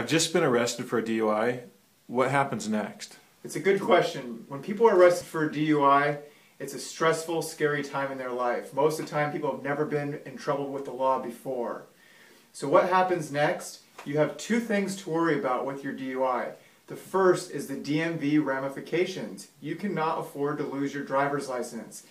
I've just been arrested for a DUI. What happens next? It's a good question. When people are arrested for a DUI, it's a stressful, scary time in their life. Most of the time, people have never been in trouble with the law before. So what happens next? You have two things to worry about with your DUI. The first is the DMV ramifications. You cannot afford to lose your driver's license.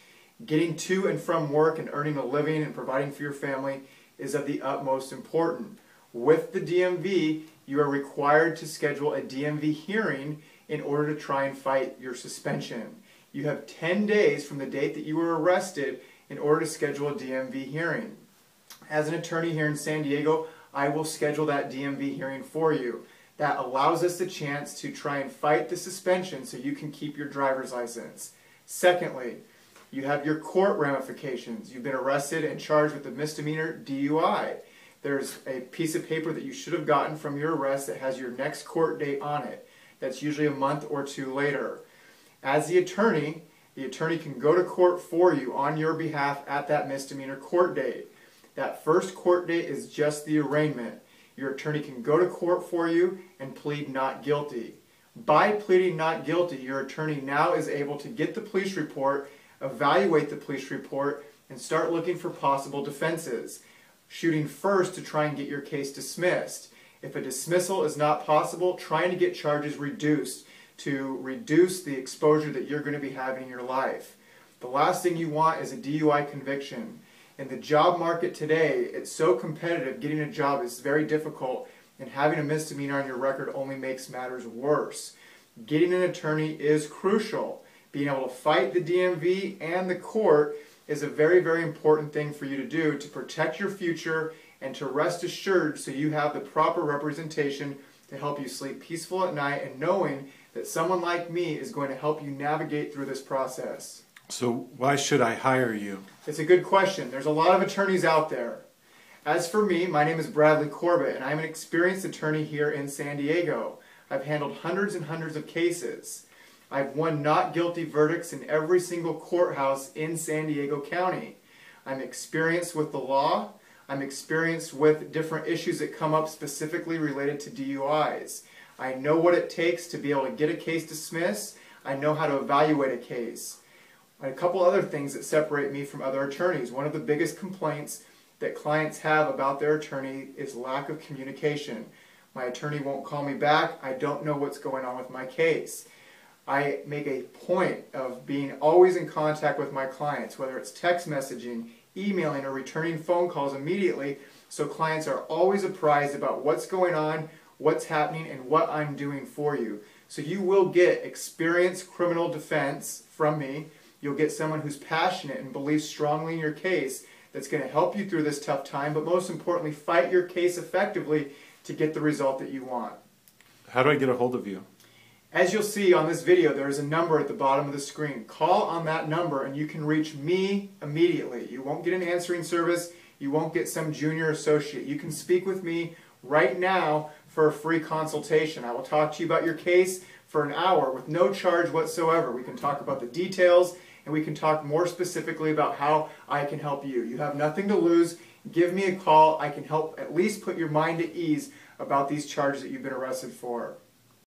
Getting to and from work and earning a living and providing for your family is of the utmost importance. With the DMV, you are required to schedule a DMV hearing in order to try and fight your suspension. You have 10 days from the date that you were arrested in order to schedule a DMV hearing. As an attorney here in San Diego, I will schedule that DMV hearing for you. That allows us the chance to try and fight the suspension so you can keep your driver's license. Secondly, you have your court ramifications. You've been arrested and charged with a misdemeanor DUI. There's a piece of paper that you should have gotten from your arrest that has your next court date on it. That's usually a month or two later. As the attorney can go to court for you on your behalf at that misdemeanor court date. That first court date is just the arraignment. Your attorney can go to court for you and plead not guilty. By pleading not guilty, your attorney now is able to get the police report, evaluate the police report, and start looking for possible defenses. Shooting first to try and get your case dismissed. If a dismissal is not possible, trying to get charges reduced to reduce the exposure that you're going to be having in your life. The last thing you want is a DUI conviction. In the job market today, it's so competitive, getting a job is very difficult, and having a misdemeanor on your record only makes matters worse. Getting an attorney is crucial. Being able to fight the DMV and the court is a very, very important thing for you to do to protect your future and to rest assured so you have the proper representation to help you sleep peaceful at night and knowing that someone like me is going to help you navigate through this process. So why should I hire you? It's a good question. There's a lot of attorneys out there. As for me, my name is Bradley Corbett, and I'm an experienced attorney here in San Diego. I've handled hundreds and hundreds of cases. I've won not guilty verdicts in every single courthouse in San Diego County. I'm experienced with the law. I'm experienced with different issues that come up specifically related to DUIs. I know what it takes to be able to get a case dismissed. I know how to evaluate a case. A couple other things that separate me from other attorneys. One of the biggest complaints that clients have about their attorney is lack of communication. My attorney won't call me back. I don't know what's going on with my case. I make a point of being always in contact with my clients, whether it's text messaging, emailing, or returning phone calls immediately, so clients are always apprised about what's going on, what's happening, and what I'm doing for you. So you will get experienced criminal defense from me. You'll get someone who's passionate and believes strongly in your case that's going to help you through this tough time, but most importantly, fight your case effectively to get the result that you want. How do I get a hold of you? As you'll see on this video, there is a number at the bottom of the screen. Call on that number and you can reach me immediately. You won't get an answering service. You won't get some junior associate. You can speak with me right now for a free consultation. I will talk to you about your case for an hour with no charge whatsoever. We can talk about the details and we can talk more specifically about how I can help you. You have nothing to lose. Give me a call. I can help at least put your mind at ease about these charges that you've been arrested for.